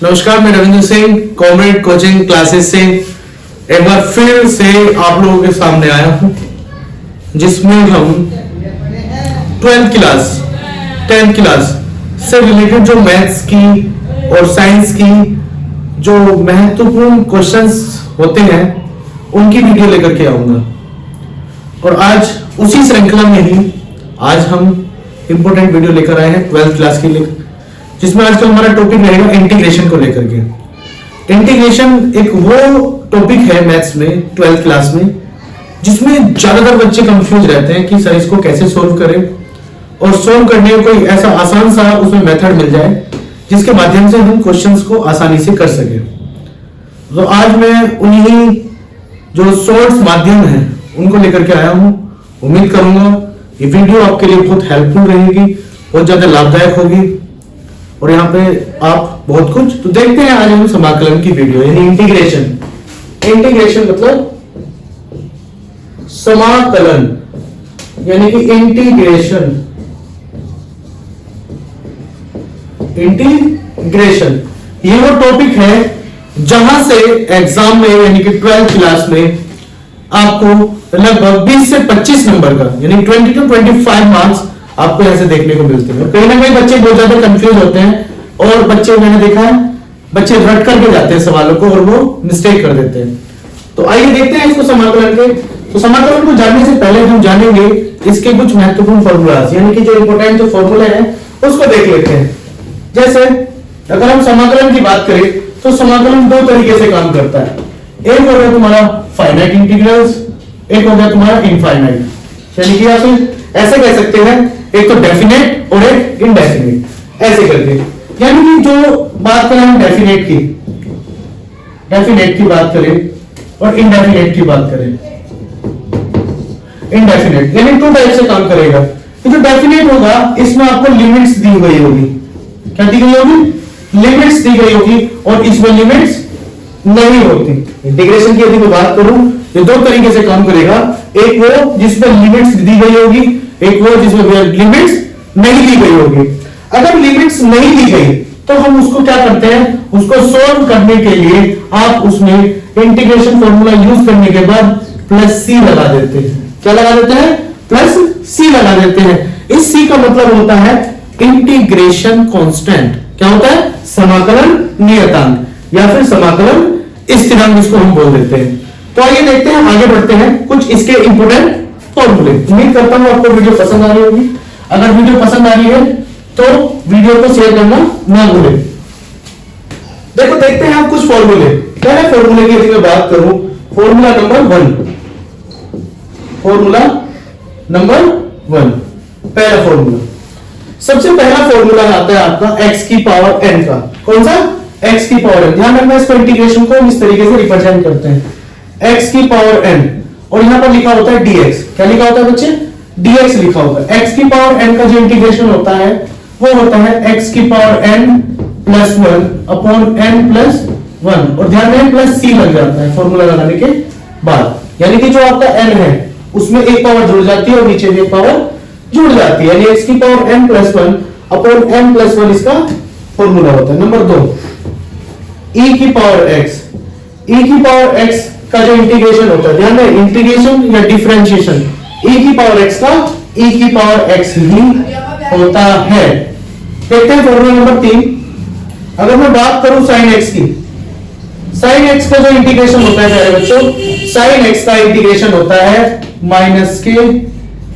नमस्कार, मैं Ravindra Singh comrade coaching classes से एक बार फिर से आप लोगों के सामने आया हूं, जिसमें हम 10th क्लास से रिलेटेड जो मैथ्स की और साइंस की जो महत्वपूर्ण क्वेश्चंस होते हैं उनकी वीडियो लेकर के आऊंगा। और आज उसी श्रृंखला में ही आज हम इंपॉर्टेंट वीडियो लेकर आए हैं 12th क्लास के लिए, जिसमें आज का हमारा टॉपिक रहेगा इंटीग्रेशन को लेकर के। इंटीग्रेशन एक वो टॉपिक है मैथ्स में 12th क्लास में जिसमें ज्यादातर बच्चे कंफ्यूज रहते हैं कि सर इसको कैसे सोल्व करें, और सोल्व करने का कोई ऐसा आसान सा उसमें मेथड मिल जाए जिसके माध्यम से हम क्वेश्चंस को आसानी से कर सके। तो आज मैं उन्हीं जो सोर्स माध्यम है उनको लेकर के आया हूं। उम्मीद करूंगा ये वीडियो आपके लिए बहुत हेल्पफुल रहेगी, बहुत ज्यादा लाभदायक होगी, और यहाँ पे आप बहुत कुछ तो देखते हैं। आज हम समाकलन की वीडियो यानी इंटीग्रेशन मतलब समाकलन यानी कि इंटीग्रेशन ये वो टॉपिक है जहां से एग्जाम में यानी कि 12th क्लास में आपको लगभग 20 से 25 नंबर का यानी 20 to 25 मार्क्स आपको ऐसे देखने को मिलते हैं। कहीं ना कहीं बच्चे बहुत ज्यादा कंफ्यूज होते हैं, और बच्चे मैंने देखा है बच्चे रट करके जाते हैं सवालों को और वो मिस्टेक कर देते हैं। तो आइए देखते हैं इसको समाकलन के। तो समाकलन को जानने से पहले हम जानेंगे इसके कुछ महत्वपूर्ण फॉर्मूलाज यानी कि जो इंपोर्टेंट जो फॉर्मूले हैं उसको देख लेते हैं। जैसे अगर हम समाकलन की बात करें तो समाकलन दो तरीके से काम करता है। एक हो गया तुम्हारा फाइनाइट इंटीग्रल्स, एक हो गया तुम्हारा इनफाइनाइट, यानी कि आप ऐसे कह सकते हैं एक तो डेफिनेट और एक इनडेफिनेट ऐसे करके। यानी कि जो बात करें हम डेफिनेट की बात करें और इनडेफिनेट की बात करें, इनडेफिनेट यानी टू टाइप से काम करेगा। तो जो डेफिनेट होगा इसमें आपको लिमिट्स दी गई होगी। क्या दी गई होगी? लिमिट्स दी गई होगी, और इसमें लिमिट्स नहीं होती। इंटीग्रेशन की यदि मैं बात करूं ये दो तरीके से काम करेगा, एक वो जिसमें लिमिट्स दी गई होगी, एक वो जिसमें लिमिट्स नहीं दी गई होगी। अगर लिमिट्स नहीं दी गई तो हम उसको क्या करते हैं, उसको सोल्व करने के लिए आप उसमें इंटीग्रेशन फॉर्मूला यूज करने के बाद प्लस सी लगा देते हैं। क्या लगा देते हैं? प्लस सी लगा देते हैं। इस सी का मतलब होता है इंटीग्रेशन कांस्टेंट। क्या होता है? समाकलन नियतांक या फिर समाकलन स्थिरांक जिसको हम बोल देते हैं। तो आइए देखते हैं, आगे बढ़ते हैं कुछ इसके इंपोर्टेंट फॉर्मूले। उम्मीद करता हूं आपको वीडियो पसंद आ रही होगी। अगर वीडियो पसंद आ रही है तो वीडियो को शेयर करना ना भूलें। देखो देखते हैं हम कुछ फॉर्मूले। पहले फॉर्मूले की यदि मैं बात करूं, फॉर्मूला नंबर 1 पहला फॉर्मूला। सबसे पहला फॉर्मूला आता है आपका x की पावर n का। कौन सा? x की पावर n। ध्यान रखना, इसको इंटीग्रेशन को इस तरीके से रिप्रेजेंट करते हैं x की पावर n, और यहां पर लिखा होता है dx। क्या लिखा होता है बच्चे? dx लिखा होता है। x की पावर n का जो इंटीग्रेशन होता है वो होता है x की power n plus 1 upon n plus 1, और ध्यान में प्लस c लग जाता है फॉर्मूला लगाने के बाद। यानी कि जो आपका n है उसमें एक पावर जुड़ जाती है और नीचे भी एक पावर जुड़ जाती है, यानी x की power n plus 1 upon n plus 1 इसका फॉर्मूला होता है। नंबर 2 e की पावर x का जो इंटीग्रेशन होता है, ध्यान रहे इंटीग्रेशन या डिफरेंशिएशन, e की पावर x का e की पावर x ही होता है। देखते हैं फॉर्मूला नंबर 3। अगर मैं बात करूं साइन x की, साइन x का जो इंटीग्रेशन होता है प्यारे बच्चों, साइन x का इंटीग्रेशन होता है माइनस के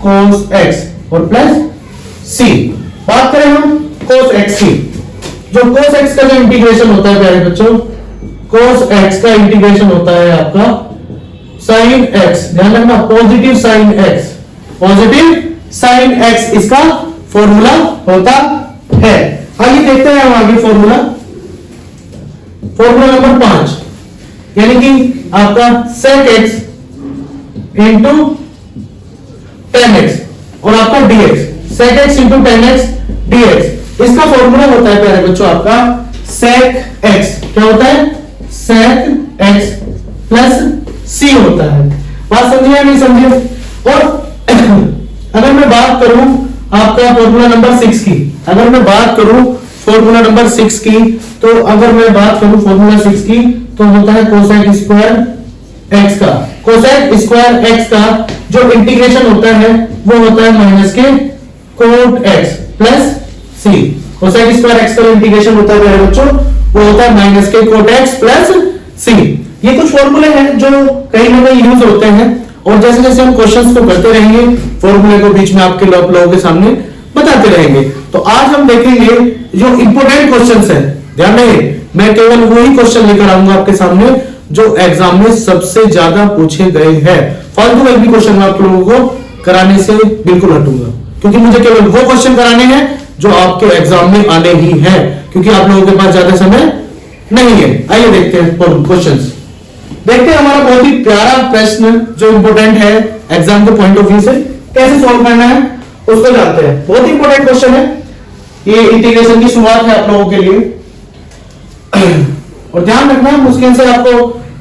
cos x और प्लस c। बात करें हम cos x की, जो cos x का जो इंटीग्रेशन होता है प्यारे बच्चों, cos x का इंटीग्रेशन होता है आपका sin x। ध्यान रखना, पॉजिटिव sin x इसका फॉर्मूला होता है। आइए देखते हैं हम आगे फॉर्मूला नंबर 5, यानी कि आपका sec x into tan x और आपका dx, sec x into tan x dx। इसका फॉर्मूला होता है प्यारे बच्चों आपका sec x। क्या होता है? sec x प्लस c होता है। बात समझिए या नहीं समझिए? और अगर मैं बात करूं आपका फॉर्मूला नंबर 6 की, अगर मैं बात करूं फॉर्मूला नंबर 6 की, तो अगर मैं बात करूं फॉर्मूला 6 की, तो होता है कोसेक स्क्वायर एक्स का, कोसेक स्क्वायर एक्स का जो इंटीग्रेशन होता है वो होता है माइनस के कोट एक्स प्लस सी। कोसेक स्क्वायर एक्स का इंटीग्रेशन होता है मेरे बच्चों वो होता है माइनस के कोट एक्स प्लस सी। ये कुछ फॉर्मूले हैं जो कहीं ना कहीं यूज होते हैं, और जैसे जैसे हम क्वेश्चंस को करते रहेंगे फॉर्मूले को बीच में आपके लोगों के सामने बताते रहेंगे। तो आज हम देखेंगे जो इंपोर्टेंट क्वेश्चंस है, ध्यान रहे मैं केवल वही क्वेश्चन लेकर आऊंगा आपके सामने जो एग्जाम में सबसे ज्यादा पूछे गए हैं। फालतू में भी क्वेश्चन आप लोगों को कराने से बिल्कुल हटूंगा, क्योंकि मुझे केवल वो क्वेश्चन कराने हैं जो आपके एग्जाम में आने ही हैं, क्योंकि आप लोगों के पास ज्यादा समय नहीं है। आइए देखते हैं क्वेश्चंस। देखते हैं हमारा बहुत ही प्यारा प्रश्न जो इंपोर्टेंट है एग्जाम के पॉइंट ऑफ व्यू से, कैसे सॉल्व करना है उसको जानते हैं। बहुत ही इंपोर्टेंट क्वेश्चन है, ये इंटीग्रेशन की शुरुआत है आप लोगों के लिए। और ध्यान रखना मुश्किल से आपको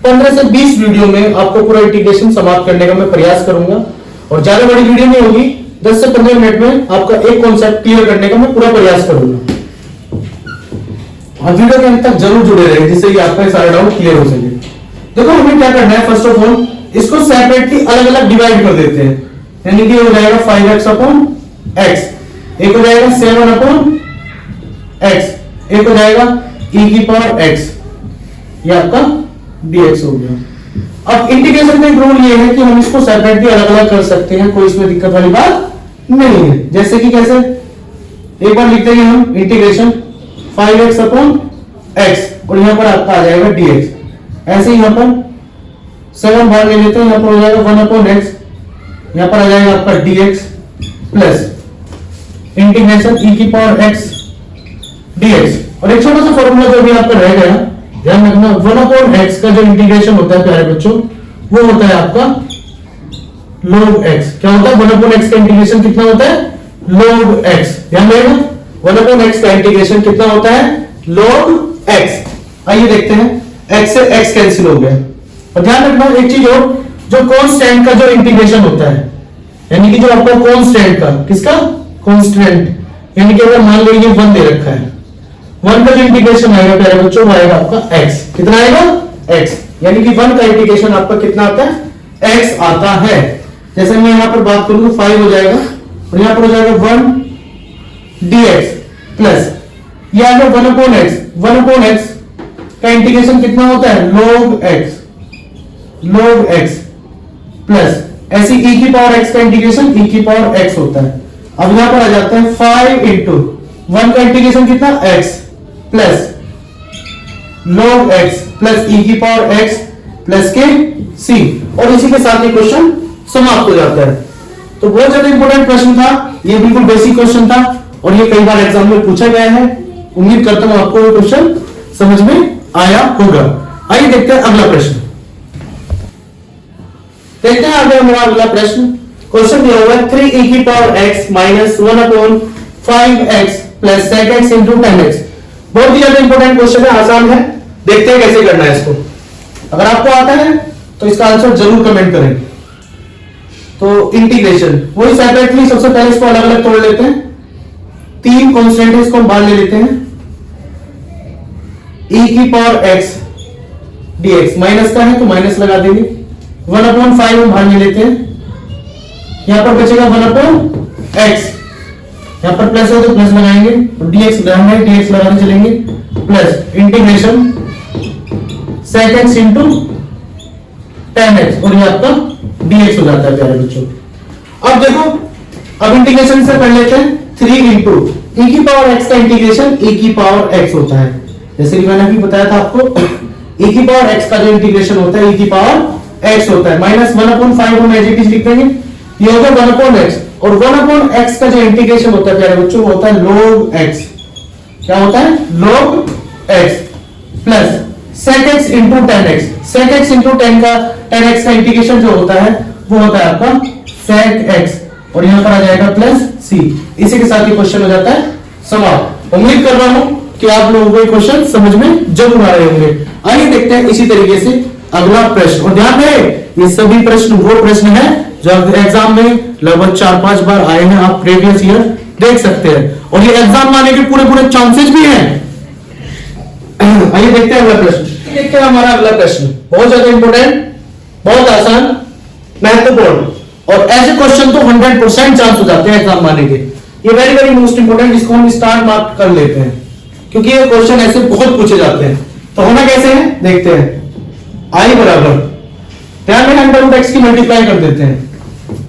15 से 20 वीडियो में आपको पूरा इंटीग्रेशन समाप्त करने का मैं प्रयास करूंगा, और ज्यादा बड़ी वीडियो नहीं होगी, 10 से 15 मिनट में आपका एक कॉन्सेप्ट क्लियर करने का मैं पूरा प्रयास करूंगा। और वीडियो के अंत तक जरूर जुड़े रहे जिससे कि आपका सारा डाउट क्लियर हो सके। देखो हमें क्या करना है, फर्स्ट ऑफ ऑल इसको सेपरेटली अलग अलग डिवाइड कर देते हैं, यानी कि हो जाएगा 5x अपॉन x, एक हो जाएगा 7 अपॉन x, एक हो जाएगा e की पावर x, ये आपका dx हो गया। अब इंटीग्रेशन में एक रूल ये है कि हम इसको सेपरेटली अलग अलग कर सकते हैं, कोई इसमें दिक्कत वाली बात नहीं है। जैसे कि कैसे, एक बार लिखते हैं हम इंटीग्रेशन 5x अपॉन x और यहां पर आपका आ जाएगा dx। ऐसे ही यहां पर 7 बाहर ले लेते हैं, यहां पर हो जाएगा 1 अपॉन x, यहां पर आ जाएगा आपका dx प्लस इंटीग्रेशन e की पावर x dx। और एक छोटा सा फॉर्मूला जो भी आपका रह गया, ध्यान रखना 1 अपॉन x का जो इंटीग्रेशन होता है प्यारे बच्चों वो होता है आपका log x। क्या होता है 1 अपॉन x का इंटीग्रेशन कितना होता है, log x। ध्यान रखना 1 अपॉन x का इंटीग्रेशन कितना होता है, log x। आइए देखते हैं, x से x कैंसिल हो गया। और ध्यान रखना एक चीज और, जो कांस्टेंट का जो इंटीग्रेशन होता है, यानी कि जो आपका कांस्टेंट का, किसका कांस्टेंट, यानी कि अगर मान लीजिए 1 दे रखा है, 1 का जो इंटीग्रेशन आएगा प्यारे बच्चों वो आएगा आपका x। कितना आएगा, x, यानी कि 1 का इंटीग्रेशन आपका कितना आता है, x आता है। जैसे मैं यहां पर बात करूं तो 5 हो जाएगा और यहां पर हो जाएगा 1 dx प्लस ये आ गया 1 अपॉन x। 1 अपॉन x का इंटीग्रेशन कितना होता है, log x, log x plus ऐसी e की पावर x का इंटीग्रेशन e की पावर x होता है। अब यहां पर आ जाता है 5 इंटू 1 का इंटीग्रेशन कितना, x plus log x plus e की पावर x प्लस के c, और इसी के साथ ये क्वेश्चन समाप्त हो जाता है। तो बहुत ज्यादा इंपॉर्टेंट प्रश्न था, ये बिल्कुल बेसिक क्वेश्चन था और ये कई बार एग्जाम में पूछा गया है। उम्मीद करता हूं आपको ये क्वेश्चन समझ में आया होगा। आइए देखते हैं अगला प्रश्न। देखते हैं आगे हमारा अगला प्रश्न। क्वेश्चन दिया हुआ है 3e की power x minus 1 upon 5x plus sec x into 10x। बहुत ही ज्यादा इंपॉर्टेंट क्वेश्चन है, आसान है। देखते हैं कैसे करना है इसको। अगर आपको आता है तो इसका आंसर जरूर कमेंट करें। तो इंटीग्रेशन वही सेपरेटली, सबसे पहले इसको अलग अलग तोड़ लेते हैं। 3 कांस्टेंट है, इसको हम बाहर ले लेते हैं। e की पावर x dx माइनस का है तो माइनस लगा देंगे। 1 अपॉन 5 हम बाहर ले लेते हैं, यहां पर बचेगा 1 अपॉन x, यहां पर प्लस है तो प्लस लगाएंगे और dx dx लगाने चलेंगे plus integration sec x into 10x और ये आपका dx हो जाता है प्यारे बच्चों। अब देखो, अब इंटीग्रेशन से कर लेते हैं 3 इंटू e की पावर x का इंटीग्रेशन e की पावर x होता है। जैसे कि मैंने अभी बताया था आपको, e की पावर x का जो इंटीग्रेशन होता है e की पावर x होता है। माइनस 1 अपॉन 5 हम एज इट इज लिख देंगे, ये होगा 1 अपॉन x, और 1 अपॉन x का जो इंटीग्रेशन होता है प्यारे बच्चों वो होता है log x। क्या होता है, log x plus sec x into 10x। sec x into 10x का इंटीग्रेशन जो होता है वो होता है आपका sec x, और यहां पर आ जाएगा प्लस c। इसी के साथ ये क्वेश्चन हो जाता है समाप्त। उम्मीद कर रहा हूं कि आप लोगों को ये क्वेश्चन समझ में जरूर आ रहे होंगे। आइए देखते हैं इसी तरीके से अगला प्रश्न। और ध्यान रहे ये सभी प्रश्न वो प्रश्न है जो एग्जाम में लगभग 4-5 बार आए हैं, आप प्रीवियस ईयर देख सकते हैं। और ये एग्जाम में आने के पूरे पूरे चांसेस भी हैं। आइए देखते हैं अगला प्रश्न। देखते हैं हमारा अगला प्रश्न, बहुत ज्यादा इंपॉर्टेंट, बहुत आसान, महत्वपूर्ण, और ऐसे क्वेश्चन तो 100% चांस हो जाते हैं एग्जाम में आने के। ये वेरी वेरी मोस्ट इंपोर्टेंट, इसको हम स्टार मार्क कर लेते हैं क्योंकि ये क्वेश्चन ऐसे बहुत पूछे जाते हैं। तो होना कैसे है देखते हैं। आई बराबर, ध्यान में अंडर रूट एक्स की मल्टीप्लाई कर देते हैं,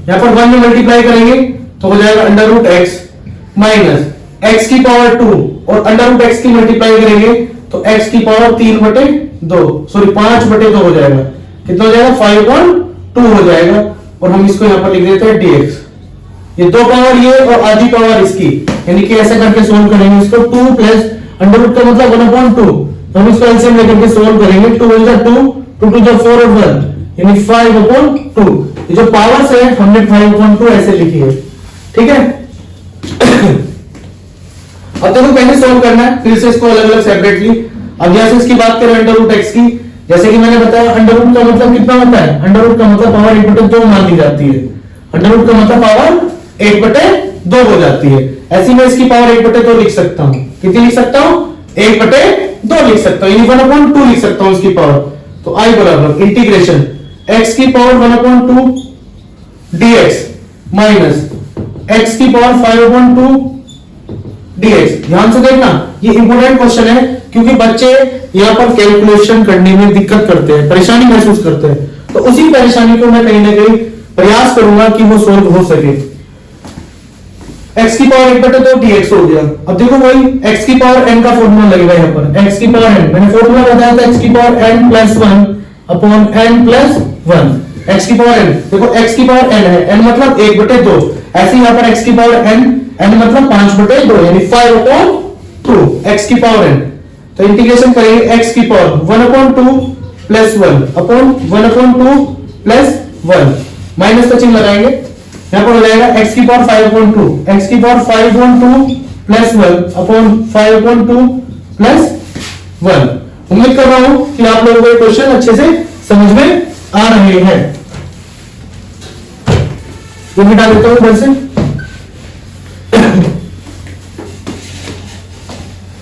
यहां पर 1 में मल्टीप्लाई करेंगे तो हो जाएगा under root x minus x की पावर 2, और अंडर रूट एक्स की मल्टीप्लाई करेंगे तो एक्स की पावर 3/2, सॉरी 5/2 हो जाएगा। कितना हो जाएगा 5/2 हो जाएगा, और हम इसको यहां पर लिख देते हैं dx। ये 2 पावर ये और आधी पावर इसकी, यानी कि ऐसे करके सोल्व करेंगे इसको। 2 प्लस अंडर रूट का मतलब 1/2, तो हम इसको एलसीएम लेकर के सोल्व करेंगे। 2 × 2, 2 × 4 और 1, यानी 5/2। ये जो पावर्स है हमने 5/2 ऐसे लिखी है, ठीक है। अब देखो कैसे सोल्व करना है, फिर से इसको अलग अलग सेपरेटली। अब यहां से इसकी बात करें अंडर रूट एक्स की, जैसे कि मैंने बताया अंडर रूट का मतलब कितना होता है, अंडर रूट का मतलब पावर 1/2 मान ली जाती है। अंडर रूट का मतलब पावर 1/2 हो जाती है। ऐसी मैं इसकी पावर 1/2 लिख सकता हूं। कितनी लिख सकता हूं, 1/2 लिख सकता हूं, यानी 1/2 लिख सकता हूं इसकी पावर। तो आई बराबर इंटीग्रेशन x की पावर 1/2 dx माइनस x की पावर 5/2 dx। ध्यान से देखना, ये इंपॉर्टेंट क्वेश्चन है क्योंकि बच्चे यहां पर कैलकुलेशन करने में दिक्कत करते हैं, परेशानी महसूस करते हैं। तो उसी परेशानी को मैं कहीं ना कहीं प्रयास करूंगा कि वो सोल्व हो सके। x की पावर 1/2 dx हो गया। अब देखो वही x की पावर n का फॉर्मूला लगेगा यहां पर। x की पावर n मैंने फॉर्मूला बताया था, x की power n + 1 upon n + 1। x की पावर n, देखो x की पावर n है, n मतलब 1/2। ऐसे यहां पर x की पावर n, n मतलब 5/2, यानी 5/2 x की पावर n। तो इंटीग्रेशन करेंगे x की पावर 1/2 + 1 अपॉन 1/2 + 1, माइनस का चिन्ह लगाएंगे, यहां पर हो जाएगा x की पावर 5/2, x की पावर 5/2 + 1 अपॉन 5/2 + 1। उम्मीद कर रहा हूं कि आप लोगों को ये क्वेश्चन अच्छे से समझ में आ रहे हैं। ये मिटा देता हूं इधर से।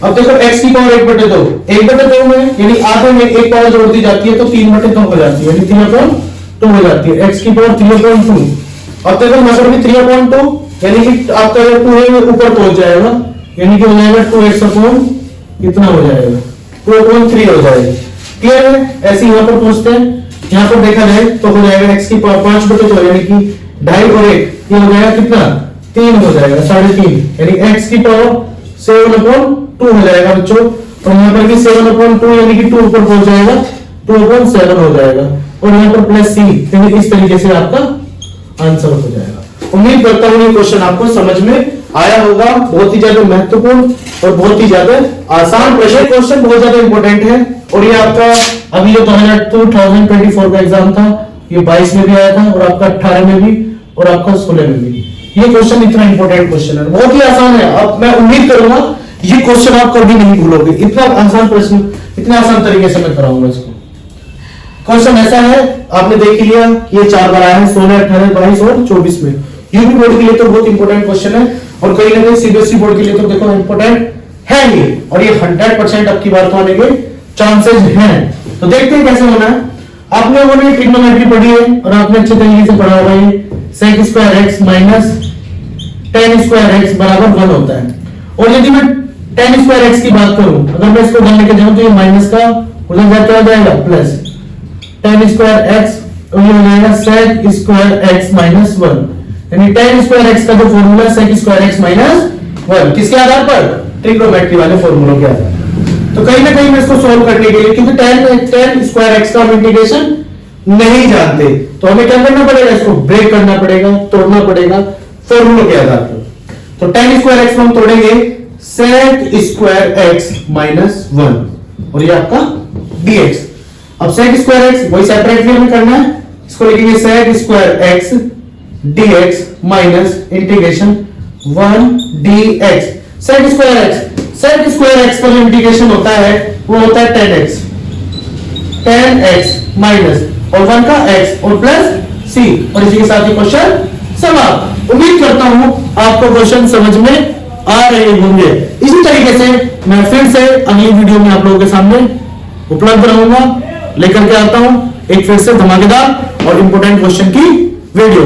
अब देखो x की पावर 1/2 में, यानी आधे में एक पावर जोड़ दी जाती है तो 3/2 हो जाती है, यानी 3/2 हो जाती है। x की पावर 3/2। अब देखो यहां पर भी 3/2, यानी कि आपका 2 है ऊपर पहुंच जाएगा, यानी कि हो जाएगा 2x अपॉन कितना हो जाएगा 2/3 हो जाएगा। क्लियर है? ऐसे यहां पर पहुंचते हैं, यहां पर देखा जाए तो हो जाएगा x की पावर 5/2, यानी कि 2.5 और 1 ये हो जाएगा कितना 3 हो जाएगा, 3.5, यानी x की पावर 7/2 हो जाएगा बच्चों। और यहां पर भी 7/2, यानी कि 2 ऊपर पहुंच जाएगा, 2/7 हो जाएगा, और यहां पर प्लस c, यानी इस तरीके से आपका आंसर हो जाएगा। उम्मीद करता हूं ये क्वेश्चन आपको समझ में आया होगा। बहुत ही ज्यादा महत्वपूर्ण और बहुत ही ज्यादा आसान प्रश्न, क्वेश्चन बहुत ज्यादा इंपॉर्टेंट है। और ये आपका अभी जो 2024 का एग्जाम था, ये 22 में भी आया था, और आपका 18 में भी, और आपका 16 में भी। ये क्वेश्चन इतना इंपॉर्टेंट क्वेश्चन है, बहुत ही आसान है। अब मैं उम्मीद करूंगा ये क्वेश्चन आप कभी नहीं भूलोगे, इतना आसान प्रश्न, इतने आसान तरीके से मैं कराऊंगा इसको। क्वेश्चन ऐसा है, आपने देख लिया कि ये 4 बार आया है, 16, 18, 22 और 24 में। यूपी बोर्ड के लिए तो बहुत इंपॉर्टेंट क्वेश्चन है, और कहीं ना कहीं सीबीएसई बोर्ड के लिए तो देखो इंपॉर्टेंट है ये, और ये 100% अब की बार तो आने के चांसेस हैं। तो देखते हैं कैसे होना है। आपने लोगों ने ट्रिग्नोमेट्री पढ़ी है, और आपने अच्छे तरीके से पढ़ा होगा ये sec² x minus tan² x बराबर 1 होता है। और यदि मैं tan² x की बात करूं, अगर मैं इसको ध्यान लेके जाऊं तो ये माइनस का उधर क्या हो जाएगा प्लस tan² x, और ये हो जाएगा sec² x माइनस 1, यानी tan² x का जो फॉर्मूला sec² x माइनस 1, किसके आधार पर, ट्रिग्नोमेट्री वाले फॉर्मूलों के आधार पर। तो कहीं ना कहीं मैं इसको सोल्व करने के लिए, क्योंकि tan² x का हम इंटीग्रेशन नहीं जानते, तो हमें क्या करना पड़ेगा, इसको ब्रेक करना पड़ेगा, तोड़ना पड़ेगा फॉर्मूलों के आधार पर। तो tan² x हम तोड़ेंगे sec² x माइनस 1, और ये आपका dx। अब sec² x वही सेपरेटली हमें करना है, इसको लिखेंगे sec² x dx minus integration 1 dx। sec² x का जो इंटीग्रेशन होता है वो होता है tan x माइनस और 1 का x और प्लस c, और इसी के साथ ये क्वेश्चन समाप्त। उम्मीद करता हूं आपको क्वेश्चन समझ में आ रहे होंगे। इसी तरीके से मैं फिर से अगली वीडियो में आप लोगों के सामने उपलब्ध रहूंगा, लेकर के आता हूं एक फिर से धमाकेदार और इंपॉर्टेंट क्वेश्चन की वीडियो।